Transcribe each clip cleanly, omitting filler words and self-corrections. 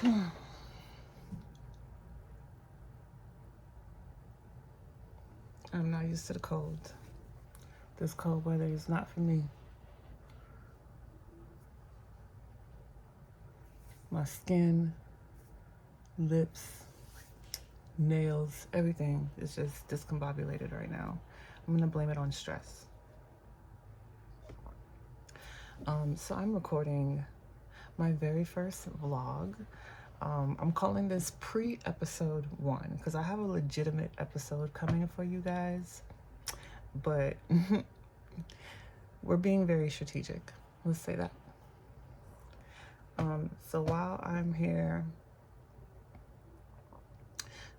I'm not used to the cold. This cold weather is not for me. My skin, lips, nails, everything is just discombobulated right now. I'm gonna blame it on stress. So I'm recording my very first vlog. I'm calling this pre-episode 1 because I have a legitimate episode coming for you guys, but we're being very strategic. Let's say that. So while I'm here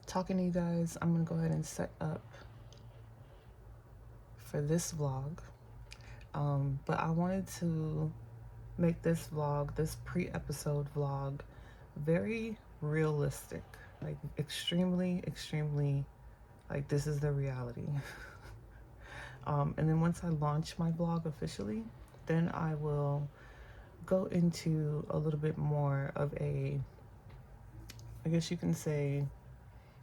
talking to you guys, I'm gonna go ahead and set up for this vlog. But I wanted to make this vlog, this pre-episode vlog, very realistic, like extremely, like this is the reality. And then once I launch my vlog officially, then I will go into a little bit more of a, I guess you can say,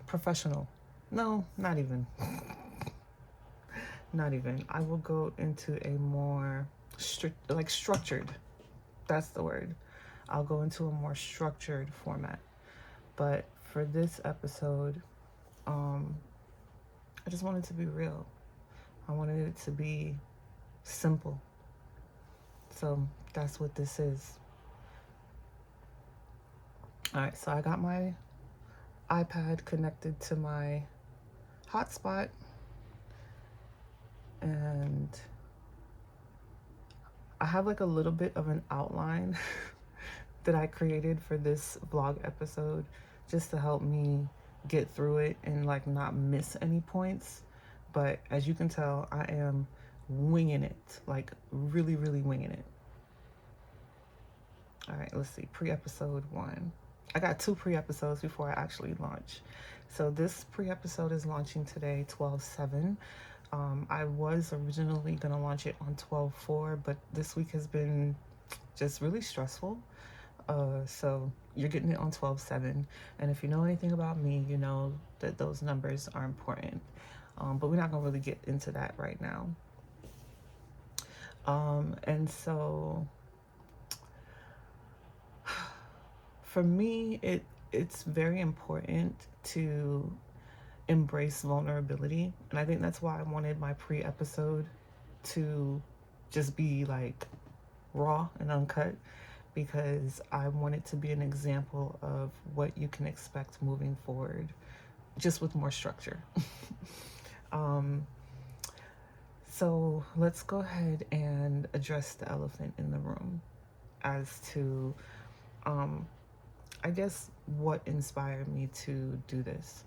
professional. No, not even. Not even. I will go into a more structured. That's the word. I'll go into a more structured format. But for this episode, I just wanted to be real. I wanted it to be simple. So that's what this is. All right, so I got my iPad connected to my hotspot, and I have like a little bit of an outline that I created for this vlog episode just to help me get through it and like not miss any points. But as you can tell, I am winging it, like really winging it. All right, let's see, pre-episode 1. I got 2 pre-episodes before I actually launch. So this pre-episode is launching today, 12/7. I was originally gonna launch it on 12/4, but this week has been just really stressful. So you're getting it on 12/7. And if you know anything about me, you know that those numbers are important. But we're not gonna really get into that right now. And so for me, it's very important to embrace vulnerability, and I think that's why I wanted my pre-episode to just be like raw and uncut, because I want it to be an example of what you can expect moving forward, just with more structure. So let's go ahead and address the elephant in the room as to I guess what inspired me to do this.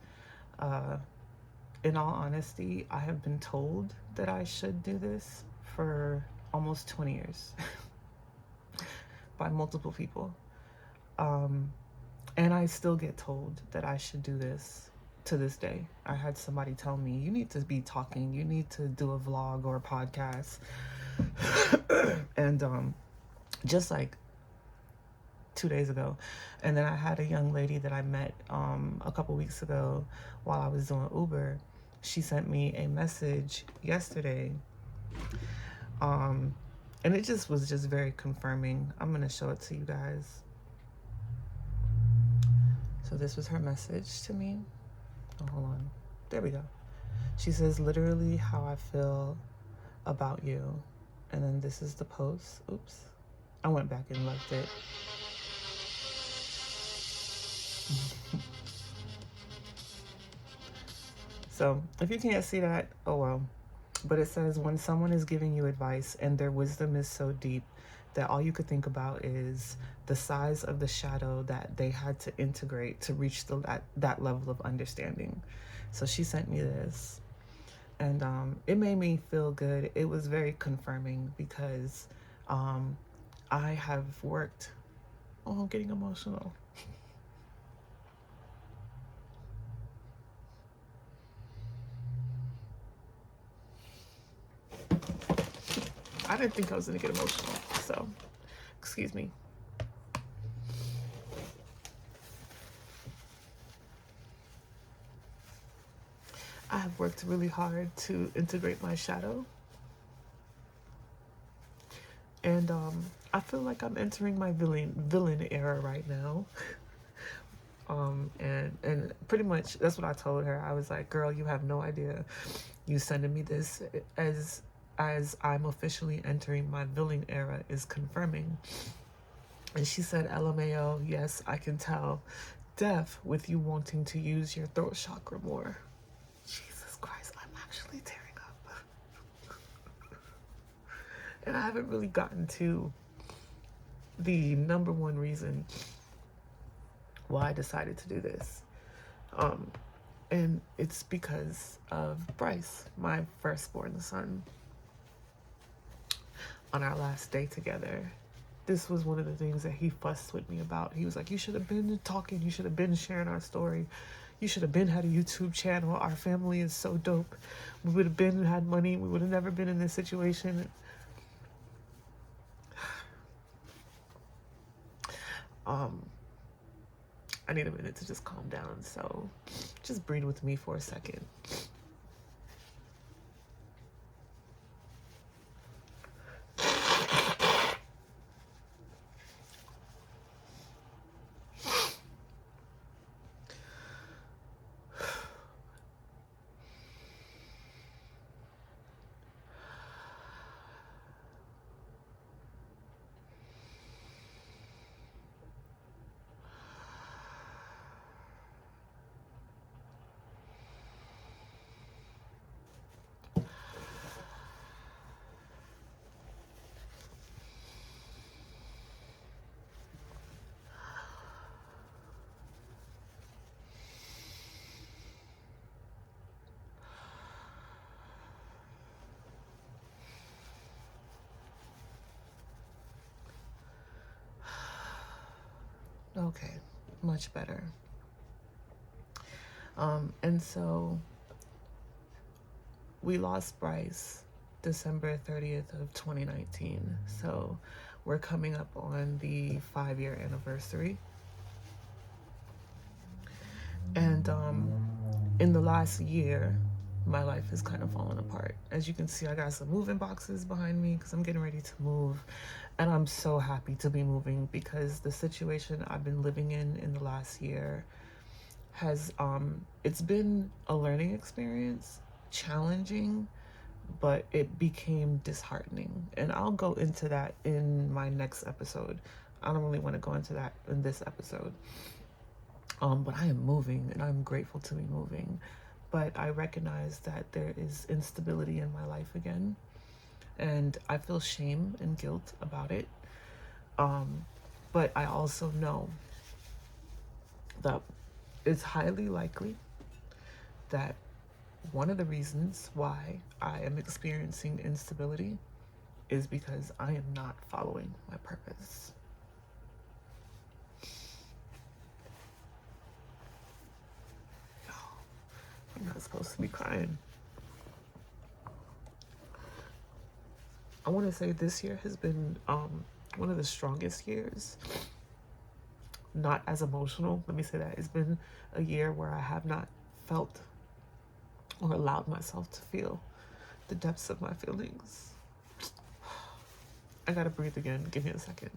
In all honesty, I have been told that I should do this for almost 20 years by multiple people. And I still get told that I should do this to this day. I had somebody tell me, you need to be talking, you need to do a vlog or a podcast. And just like 2 days ago. And then I had a young lady that I met a couple weeks ago while I was doing Uber. She sent me a message yesterday, and it just was just very confirming. I'm gonna show it to you guys. So this was her message to me. Oh, hold on, there we go. She says, literally how I feel about you. And then this is the post. Oops, I went back and left it. So if you can't see that, oh well. But it says, when someone is giving you advice and their wisdom is so deep that all you could think about is the size of the shadow that they had to integrate to reach that level of understanding. So she sent me this, and it made me feel good. It was very confirming because I have worked, oh, I'm getting emotional. I didn't think I was gonna get emotional, so excuse me. I have worked really hard to integrate my shadow. And I feel like I'm entering my villain era right now. And pretty much that's what I told her. I was like, girl, you have no idea. You sending me this as I'm officially entering my villain era is confirming. And she said, LMAO, yes, I can tell. Deaf with you wanting to use your throat chakra more. Jesus Christ, I'm actually tearing up. And I haven't really gotten to the number one reason why I decided to do this. And it's because of Bryce, my firstborn son. On our last day together, this was one of the things that he fussed with me about. He was like, you should have been talking. You should have been sharing our story. You should have been had a YouTube channel. Our family is so dope. We would have been had money. We would have never been in this situation. I need a minute to just calm down. So just breathe with me for a second. Okay, much better. And so we lost Bryce December 30th of 2019. So we're coming up on the 5-year anniversary. And in the last year, my life has kind of fallen apart. As you can see, I got some moving boxes behind me because I'm getting ready to move. And I'm so happy to be moving because the situation I've been living in the last year has, it's been a learning experience, challenging, but it became disheartening. And I'll go into that in my next episode. I don't really want to go into that in this episode. But I am moving and I'm grateful to be moving. But I recognize that there is instability in my life again. And I feel shame and guilt about it. But I also know that it's highly likely that one of the reasons why I am experiencing instability is because I am not following my purpose. I'm not supposed to be crying. I want to say this year has been one of the strongest years. Not as emotional, let me say that. It's been a year where I have not felt or allowed myself to feel the depths of my feelings. I gotta breathe again. Give me a second.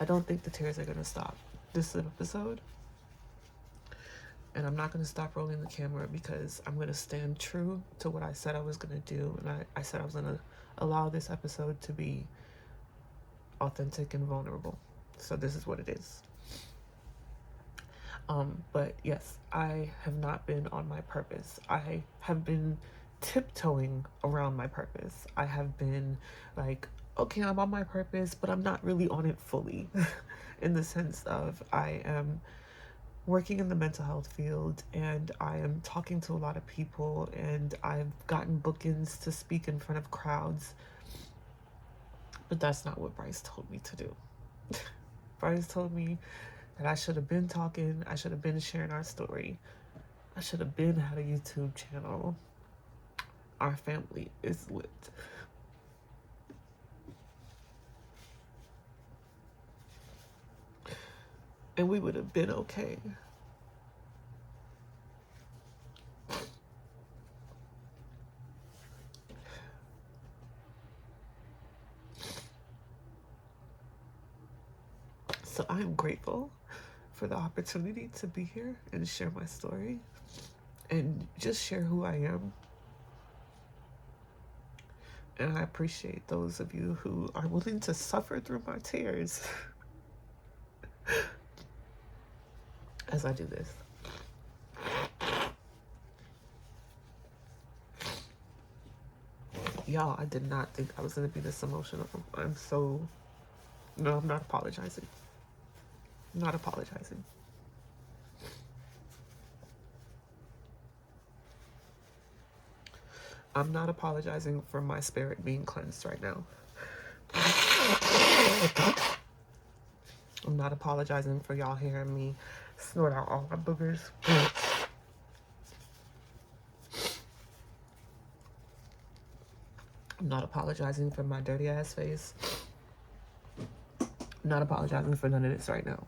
I don't think the tears are gonna stop this episode. And I'm not gonna stop rolling the camera because I'm gonna stand true to what I said I was gonna do. And I said I was gonna allow this episode to be authentic and vulnerable. So this is what it is. But yes, I have not been on my purpose. I have been tiptoeing around my purpose. I have been like, okay, I'm on my purpose, but I'm not really on it fully in the sense of I am working in the mental health field, and I am talking to a lot of people, and I've gotten bookings to speak in front of crowds. But that's not what Bryce told me to do. Bryce told me that I should have been talking, I should have been sharing our story, I should have been had a YouTube channel. Our family is lit. And we would have been okay. So I am grateful for the opportunity to be here and share my story and just share who I am. And I appreciate those of you who are willing to suffer through my tears as I do this. Y'all, I did not think I was going to be this emotional. No, I'm not apologizing. I'm not apologizing. I'm not apologizing for my spirit being cleansed right now. I'm not apologizing for y'all hearing me snort out all my boogers. I'm not apologizing for my dirty ass face. I'm not apologizing for none of this right now.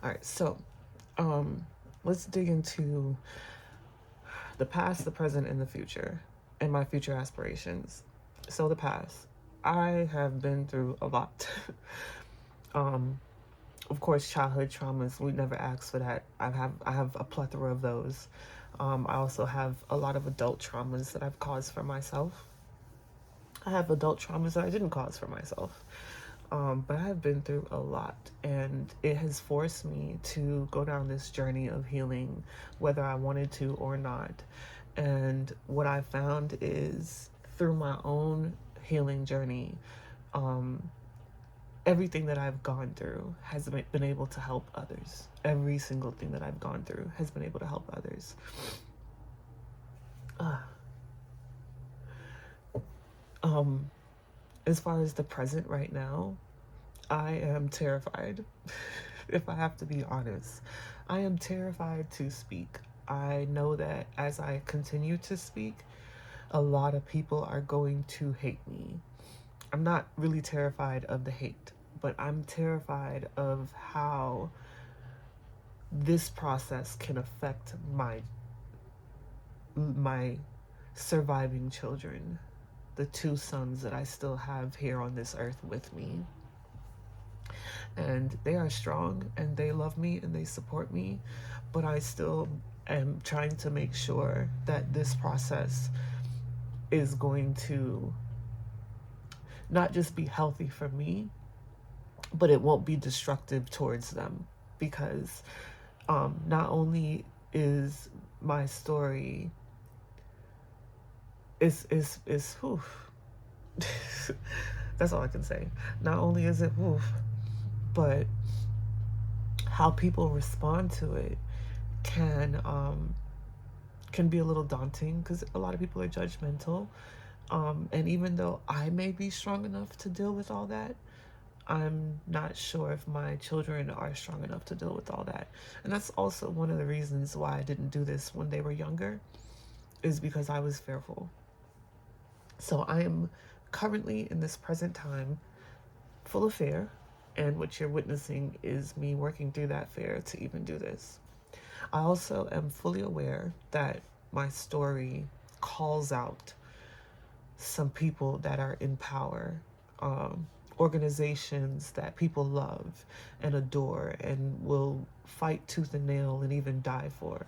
All right, so let's dig into the past, the present, and the future, and my future aspirations. So the past, I have been through a lot. Of course, childhood traumas, we never asked for that. I have a plethora of those. I also have a lot of adult traumas that I've caused for myself. I have adult traumas that I didn't cause for myself. But I've been through a lot, and it has forced me to go down this journey of healing, whether I wanted to or not. And what I found is, through my own healing journey, everything that I've gone through has been able to help others. Every single thing that I've gone through has been able to help others. As far as the present right now, I am terrified. If I have to be honest, I am terrified to speak. I know that as I continue to speak, a lot of people are going to hate me. I'm not really terrified of the hate, but I'm terrified of how this process can affect my surviving children, the two sons that I still have here on this earth with me. And they are strong, and they love me, and they support me, but I still am trying to make sure that this process is going to not just be healthy for me, but it won't be destructive towards them, because not only is my story is that's all I can say. Not only is it but how people respond to it can be a little daunting, because a lot of people are judgmental. And even though I may be strong enough to deal with all that, I'm not sure if my children are strong enough to deal with all that. And that's also one of the reasons why I didn't do this when they were younger, is because I was fearful. So I am currently, in this present time, full of fear. And what you're witnessing is me working through that fear to even do this. I also am fully aware that my story calls out some people that are in power, organizations that people love and adore and will fight tooth and nail and even die for.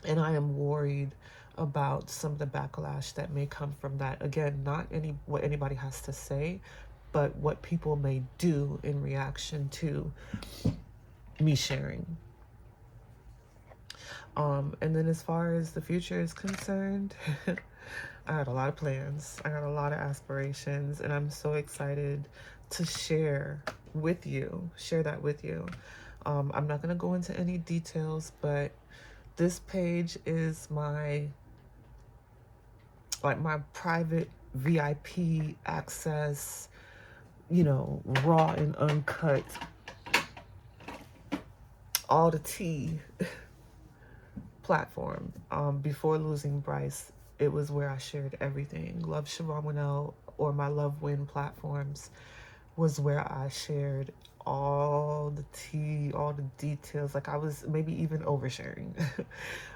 And I am worried about some of the backlash that may come from that. Again, not what anybody has to say, but what people may do in reaction to me sharing. And then as far as the future is concerned, I got a lot of plans. I got a lot of aspirations, and I'm so excited to share with you, share that with you. I'm not going to go into any details, but this page is my private VIP access, raw and uncut, all the tea platform. Before losing Bryce, it was where I shared everything. Love Shibbon Winelle, or my Love Win platforms, was where I shared all the tea, all the details. Like, I was maybe even oversharing.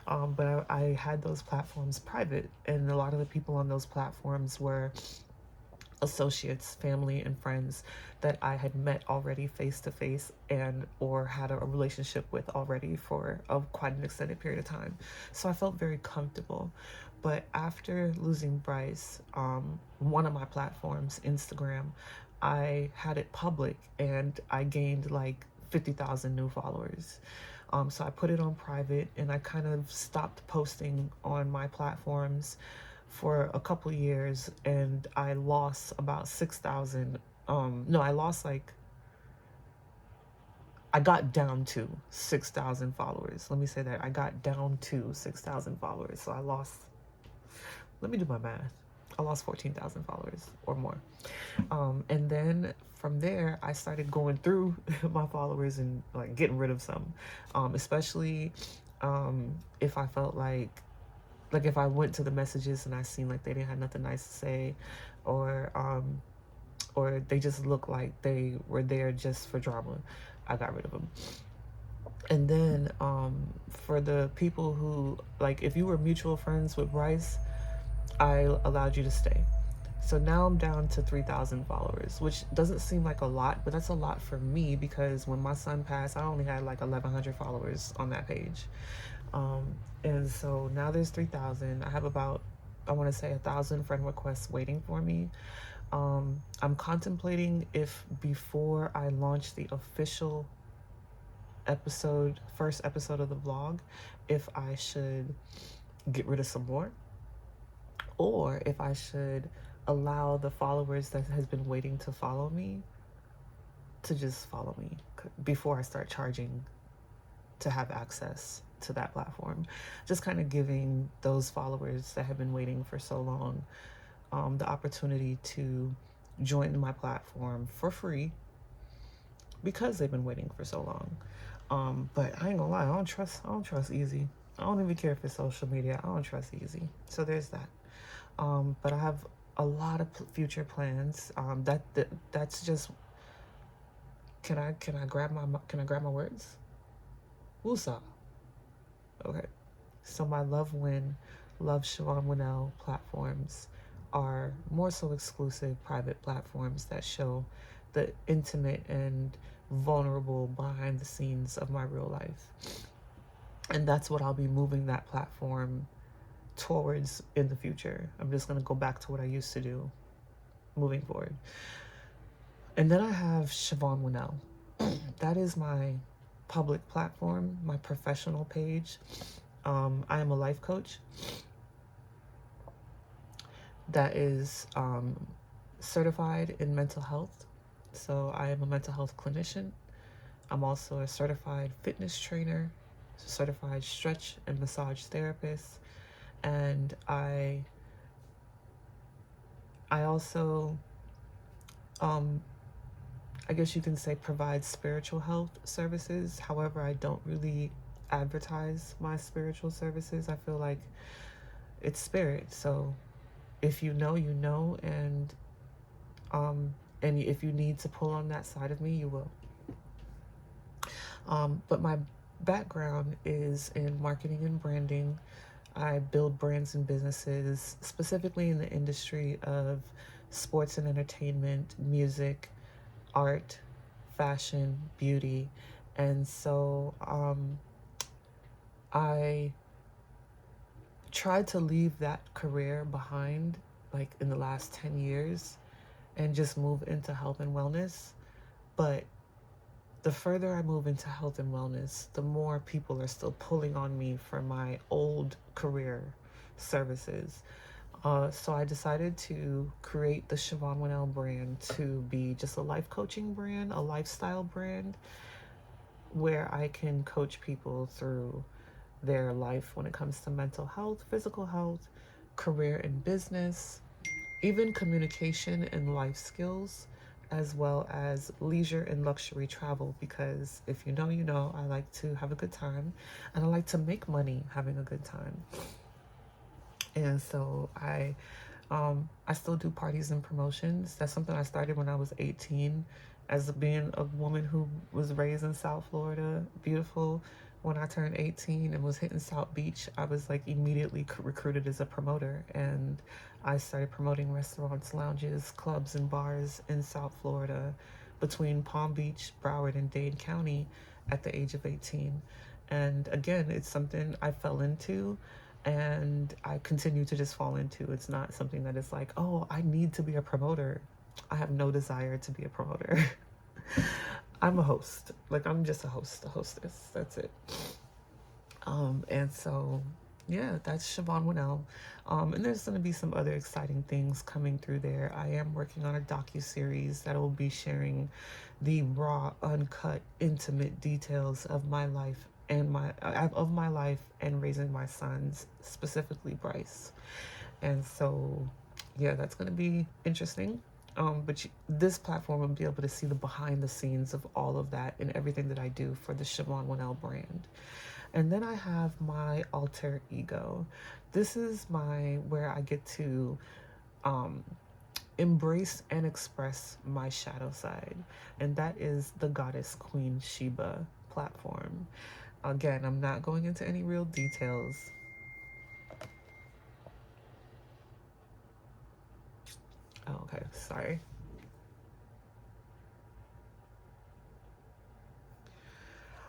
But I had those platforms private, and a lot of the people on those platforms were associates, family, and friends that I had met already face to face, and or had a relationship with already for quite an extended period of time. So I felt very comfortable. But after losing Bryce, one of my platforms, Instagram, I had it public, and I gained like 50,000 new followers. So I put it on private, and I kind of stopped posting on my platforms for a couple years, and I lost about 6,000. No, I got down to 6,000 followers. Let me say that. I got down to 6,000 followers. So I lost, let me do my math. I lost 14,000 followers or more. And then from there, I started going through my followers and like getting rid of some, especially if I felt like if I went to the messages and I seen like they didn't have nothing nice to say, or they just looked like they were there just for drama, I got rid of them. And then for the people who, like, if you were mutual friends with Bryce, I allowed you to stay. So now I'm down to 3,000 followers, which doesn't seem like a lot, but that's a lot for me, because when my son passed, I only had like 1,100 followers on that page. And so now there's 3,000. I have about, I want to say, 1,000 friend requests waiting for me. I'm contemplating if before I launch the official first episode of the vlog, if I should get rid of some more, or if I should allow the followers that has been waiting to follow me to just follow me before I start charging to have access to that platform. Just kind of giving those followers that have been waiting for so long the opportunity to join my platform for free, because they've been waiting for so long. But I ain't gonna lie, I don't trust easy. I don't even care if it's social media. I don't trust easy. So there's that. But I have a lot of future plans. That's just. Can I grab my words? Woosah. Okay. So my Love Shibbon Winelle platforms are more so exclusive private platforms that show the intimate and vulnerable behind the scenes of my real life. And that's what I'll be moving that platform towards in the future. I'm just going to go back to what I used to do moving forward. And then I have Shibbon Winelle. That is my public platform, my professional page. I am a life coach that is certified in mental health. So I am a mental health clinician. I'm also a certified fitness trainer, certified stretch and massage therapist, and I also I guess you can say provide spiritual health services. However, I don't really advertise my spiritual services. I feel like it's spirit. So if you know, you know, and if you need to pull on that side of me, you will. But my background is in marketing and branding. I build brands and businesses, specifically in the industry of sports and entertainment, music, art, fashion, beauty. And so I tried to leave that career behind, like in the last 10 years, and just move into health and wellness. But the further I move into health and wellness, the more people are still pulling on me for my old career services. So I decided to create the Shibbon Winelle brand to be just a life coaching brand, a lifestyle brand, where I can coach people through their life when it comes to mental health, physical health, career and business, even communication and life skills, as well as leisure and luxury travel. Because if you know, you know, I like to have a good time and I like to make money having a good time. And so I still do parties and promotions. That's something I started when I was 18, as being a woman who was raised in South Florida. Beautiful. When I turned 18 and was hitting South Beach, I was like immediately recruited as a promoter, and I started promoting restaurants, lounges, clubs, and bars in South Florida between Palm Beach, Broward, and Dade County at the age of 18. And again, it's something I fell into and I continue to just fall into. It's not something that is like, oh, I need to be a promoter. I have no desire to be a promoter. I'm a host. Like, I'm just a host, a hostess. That's it. And so, yeah, that's Shibbon Winelle. And there's going to be some other exciting things coming through there. I am working on a docu-series that will be sharing the raw, uncut, intimate details of my life and my life and raising my sons, specifically Bryce. And so, yeah, that's going to be interesting. But this platform will be able to see the behind the scenes of all of that and everything that I do for the Shibbon Winelle brand. And then I have my alter ego. This is where I get to embrace and express my shadow side. And that is the Goddess Queen Sheba platform. Again, I'm not going into any real details. Oh, okay, sorry.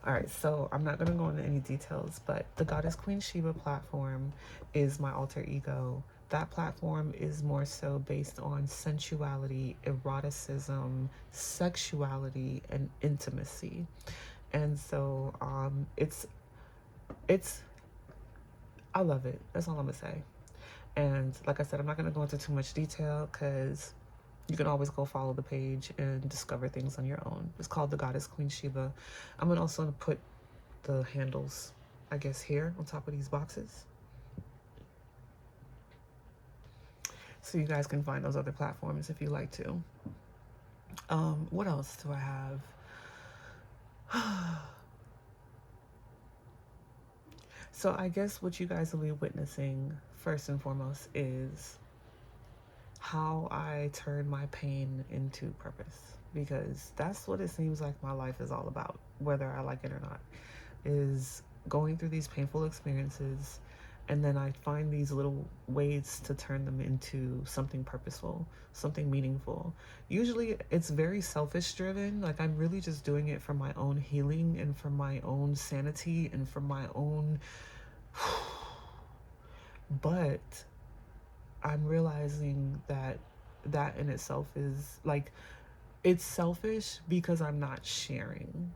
All right, so I'm not going to go into any details, but the Goddess Queen Sheba platform is my alter ego. That platform is more so based on sensuality, eroticism, sexuality, and intimacy. And so it's I love it. That's all I'm gonna say. And like I said, I'm not gonna go into too much detail because you can always go follow the page and discover things on your own. It's called the Goddess Queen Sheba. I'm gonna also put the handles, I guess, here on top of these boxes, so you guys can find those other platforms if you like to. What else do I have? So I guess what you guys will be witnessing first and foremost is how I turn my pain into purpose, because that's what it seems like my life is all about, whether I like it or not, is going through these painful experiences, and then I find these little ways to turn them into something purposeful, something meaningful. Usually it's very selfish driven, like I'm really just doing it for my own healing and for my own sanity and for my own but I'm realizing that that in itself is like, it's selfish because I'm not sharing.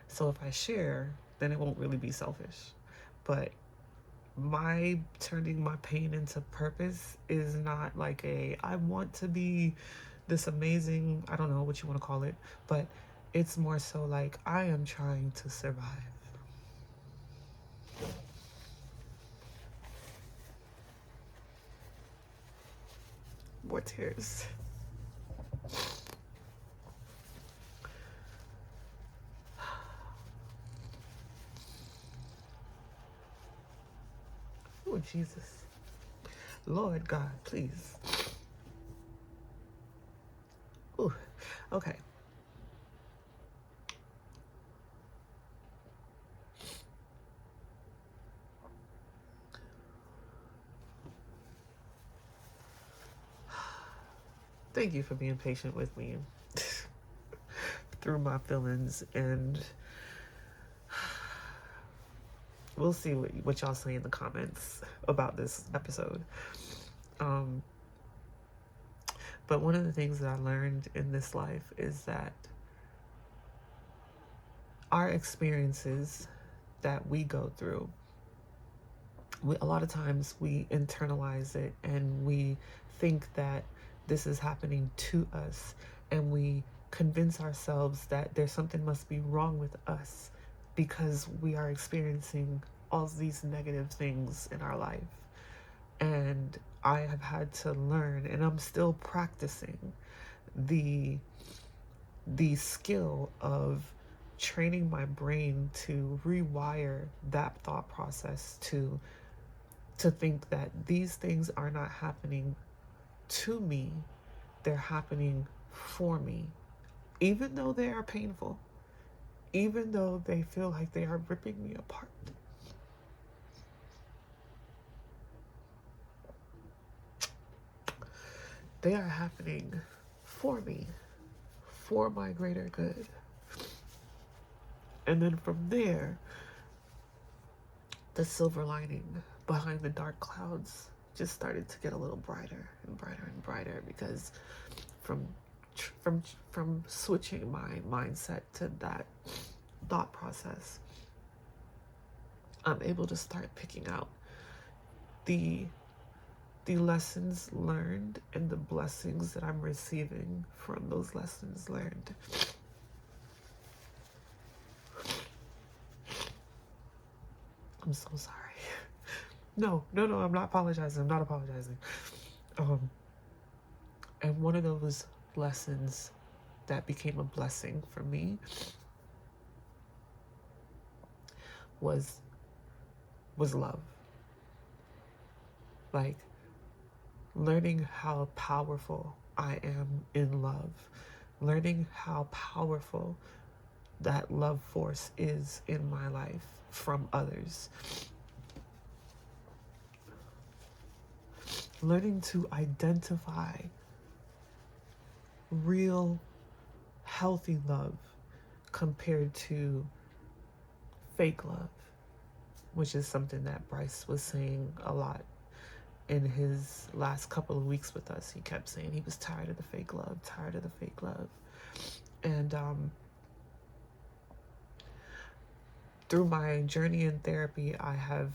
So if I share, then it won't really be selfish. But my turning my pain into purpose is not like I want to be this amazing, I don't know what you want to call it, but it's more so like I am trying to survive. More tears. Oh, Jesus. Lord God, please. Ooh, okay. Thank you for being patient with me through my feelings, and we'll see what y'all say in the comments about this episode. But one of the things that I learned in this life is that our experiences that we go through a lot of times we internalize it and we think that this is happening to us, and we convince ourselves that there's something must be wrong with us because we are experiencing all these negative things in our life. And I have had to learn, and I'm still practicing the skill of training my brain to rewire that thought process to think that these things are not happening to me, they're happening for me. Even though they are painful, even though they feel like they are ripping me apart. They are happening for me, for my greater good. And then from there, the silver lining behind the dark clouds just started to get a little brighter and brighter and brighter, because from switching my mindset to that thought process, I'm able to start picking out the lessons learned and the blessings that I'm receiving from those lessons learned. I'm so sorry. No, I'm not apologizing. And one of those lessons that became a blessing for me was love. Like, learning how powerful I am in love, learning how powerful that love force is in my life from others, learning to identify real healthy love compared to fake love, which is something that Bryce was saying a lot in his last couple of weeks with us. He kept saying he was tired of the fake love. And through my journey in therapy, I have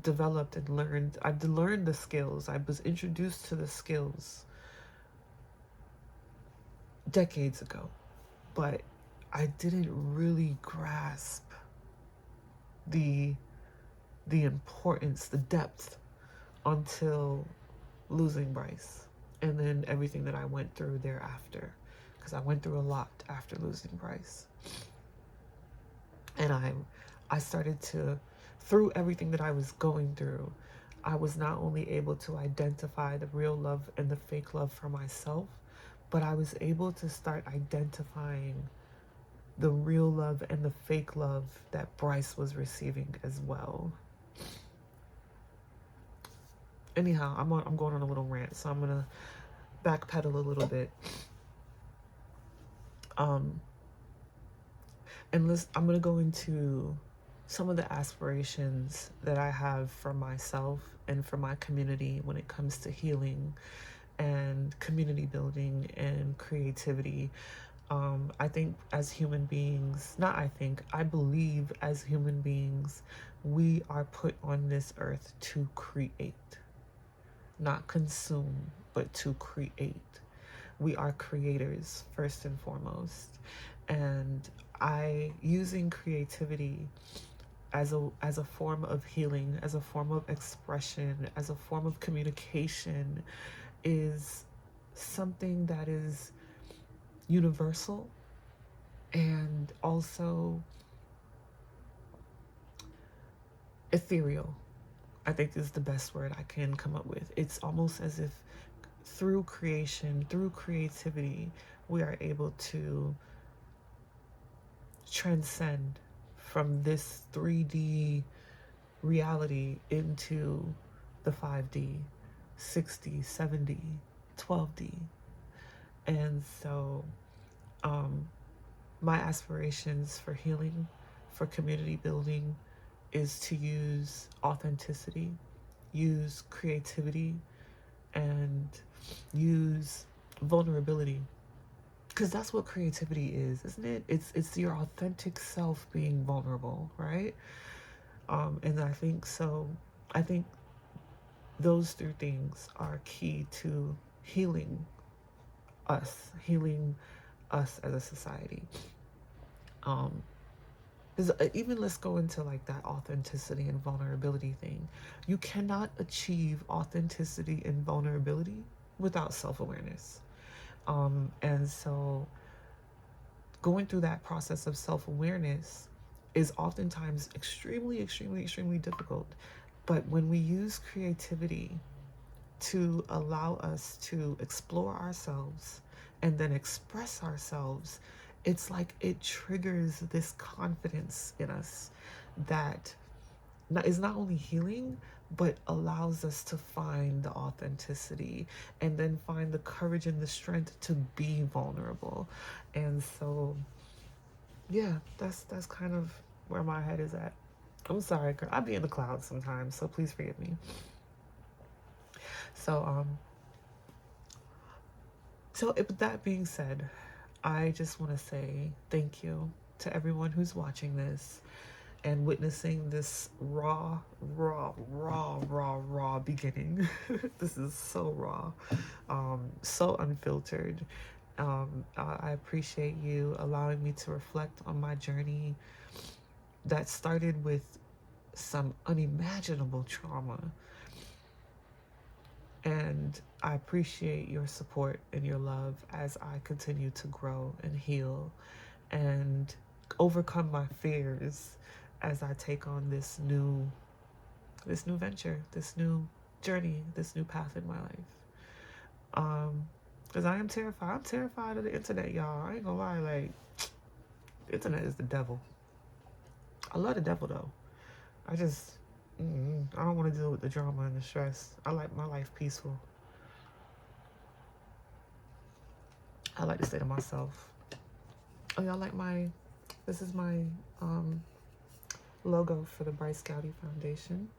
developed and learned, I've learned the skills. I was introduced to the skills decades ago, but I didn't really grasp the importance, the depth, until losing Bryce, and then everything that I went through thereafter, because I went through a lot after losing Bryce. And I started to, through everything that I was going through, I was not only able to identify the real love and the fake love for myself, but I was able to start identifying the real love and the fake love that Bryce was receiving as well. Anyhow, I'm going on a little rant, so I'm gonna backpedal a little bit. And I'm gonna go into some of the aspirations that I have for myself and for my community when it comes to healing and community building and creativity. I think as human beings, I believe as human beings, we are put on this earth to create. Not consume, but to create. We are creators first and foremost. And using creativity as a form of healing, as a form of expression, as a form of communication is something that is universal and also ethereal. I think is the best word I can come up with. It's almost as if through creation, through creativity, we are able to transcend from this 3D reality into the 5D, 6D, 7D, 12D. And so my aspirations for healing, for community building, is to use authenticity, use creativity, and use vulnerability. Because that's what creativity is, isn't it? It's your authentic self being vulnerable, right? And I think so I think those three things are key to healing healing us as a society. Um, even let's go into like that authenticity and vulnerability thing. You cannot achieve authenticity and vulnerability without self-awareness. And so going through that process of self-awareness is oftentimes extremely, extremely, extremely difficult. But when we use creativity to allow us to explore ourselves and then express ourselves, it's like it triggers this confidence in us that is not only healing, but allows us to find the authenticity and then find the courage and the strength to be vulnerable. And so, yeah, that's kind of where my head is at. I'm sorry, girl. I be in the clouds sometimes, so please forgive me. So, with that being said, I just want to say thank you to everyone who's watching this and witnessing this raw beginning. This is so raw, so unfiltered. I appreciate you allowing me to reflect on my journey that started with some unimaginable trauma. And I appreciate your support and your love as I continue to grow and heal and overcome my fears as I take on this new venture, this new journey, this new path in my life. Because I am terrified. I'm terrified of the internet, y'all. I ain't gonna lie, like, the internet is the devil. I love the devil though. I don't want to deal with the drama and the stress. I like my life peaceful. I like to stay to myself. Oh, y'all like this is my logo for the Bright Scouty Foundation.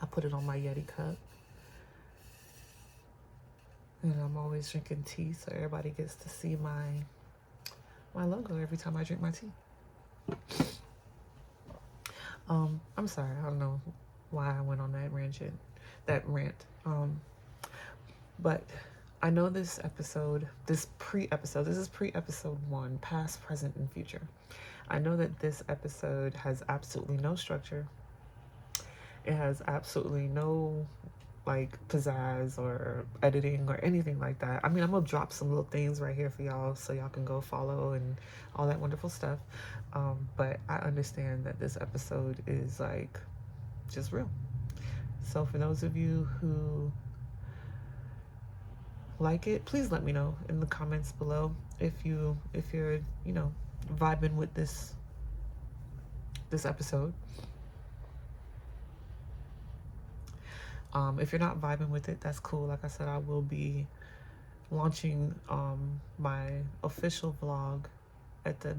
I put it on my Yeti cup. And I'm always drinking tea, so everybody gets to see my logo every time I drink my tea. I'm sorry, I don't know why I went on that rant. But I know this is pre-episode 1, past, present, and future. I know that this episode has absolutely no structure. It has absolutely no like pizzazz or editing or anything like that. I mean, I'm gonna drop some little things right here for y'all so y'all can go follow and all that wonderful stuff. But I understand that this episode is like just real. So for those of you who like it, please let me know in the comments below if you're vibing with this episode. If you're not vibing with it, that's cool. Like I said, I will be launching my official vlog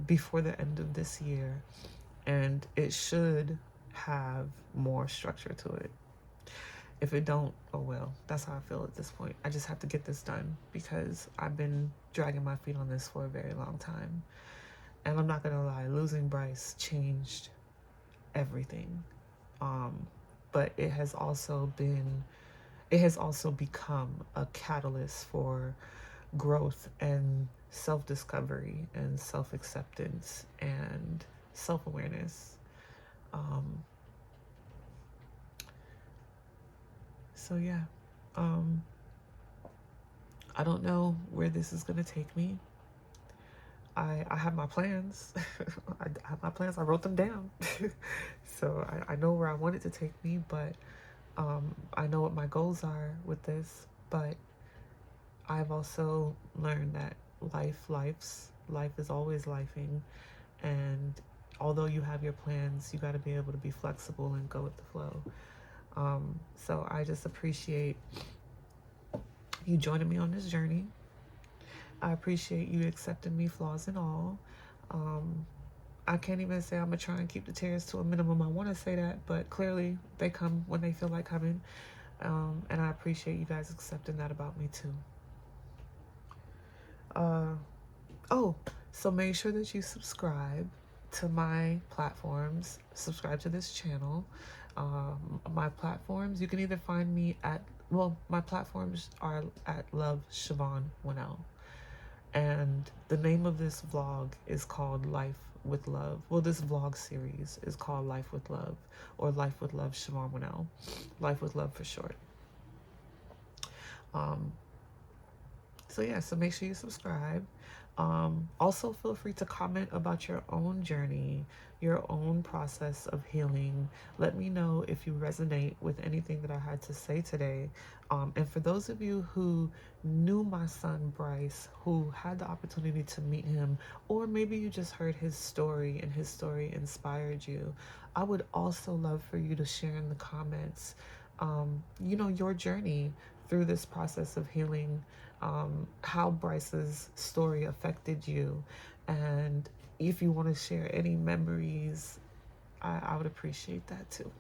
before the end of this year, and it should have more structure to it. If it don't, oh well, that's how I feel at this point. I just have to get this done because I've been dragging my feet on this for a very long time. And I'm not gonna lie, losing Bryce changed everything. But it has also become a catalyst for growth and self-discovery and self-acceptance and self-awareness. So yeah, I don't know where this is gonna take me. I have my plans. I have my plans. I wrote them down. So I know where I want it to take me, but I know what my goals are with this. But I've also learned that life is always lifing. And although you have your plans, you got to be able to be flexible and go with the flow. So I just appreciate you joining me on this journey. I appreciate you accepting me, flaws and all. I can't even say I'm gonna try and keep the tears to a minimum. I want to say that, but clearly they come when they feel like coming. And I appreciate you guys accepting that about me too. So make sure that you subscribe to my platforms, subscribe to this channel. My platforms, you can either find me at, well, my platforms are at Love Shibbon Winelle. And the name of this vlog is called Life with Love. Well, this vlog series is called Life with Love, or Life with Love Shibbon Winelle. Life with Love for short. So yeah, so make sure you subscribe. Also feel free to comment about your own journey, your own process of healing. Let me know if you resonate with anything that I had to say today. And for those of you who knew my son Bryce, who had the opportunity to meet him, or maybe you just heard his story and his story inspired you, I would also love for you to share in the comments, you know, your journey through this process of healing, how Bryce's story affected you. And if you want to share any memories, I would appreciate that too.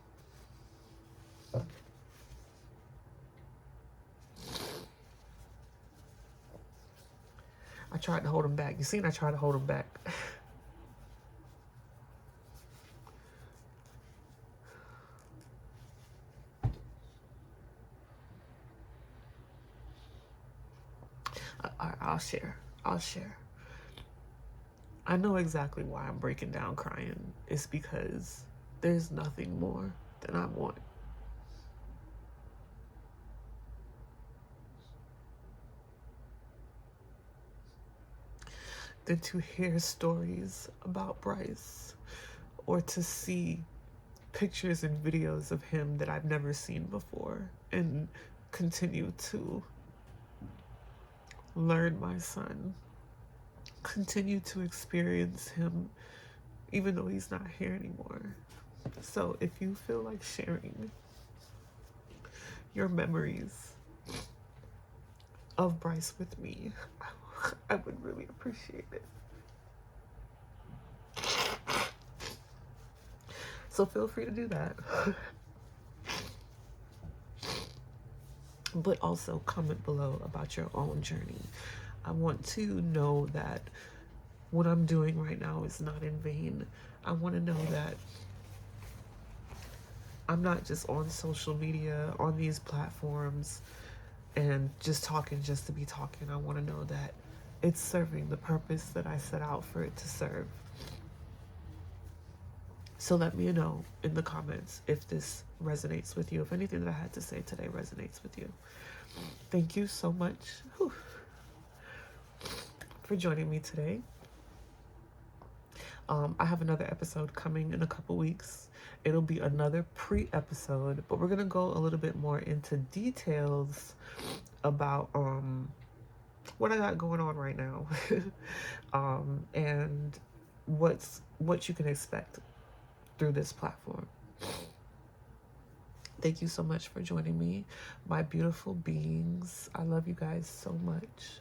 I tried to hold him back. You seen I tried to hold him back. I'll share. I'll share. I know exactly why I'm breaking down crying. It's because there's nothing more than I want. Than to hear stories about Bryce, or to see pictures and videos of him that I've never seen before, and continue to learn my son, continue to experience him even though he's not here anymore. So if you feel like sharing your memories of Bryce with me, I would really appreciate it. So feel free to do that. But also comment below about your own journey. I want to know that what I'm doing right now is not in vain. I want to know that I'm not just on social media, on these platforms, and just talking just to be talking. I want to know that it's serving the purpose that I set out for it to serve. So let me know in the comments if this resonates with you, if anything that I had to say today resonates with you. Thank you so much for joining me today. I have another episode coming in a couple weeks. It'll be another pre-episode, but we're gonna go a little bit more into details about what I got going on right now, and what you can expect through this platform. Thank you so much for joining me, my beautiful beings. I love you guys so much.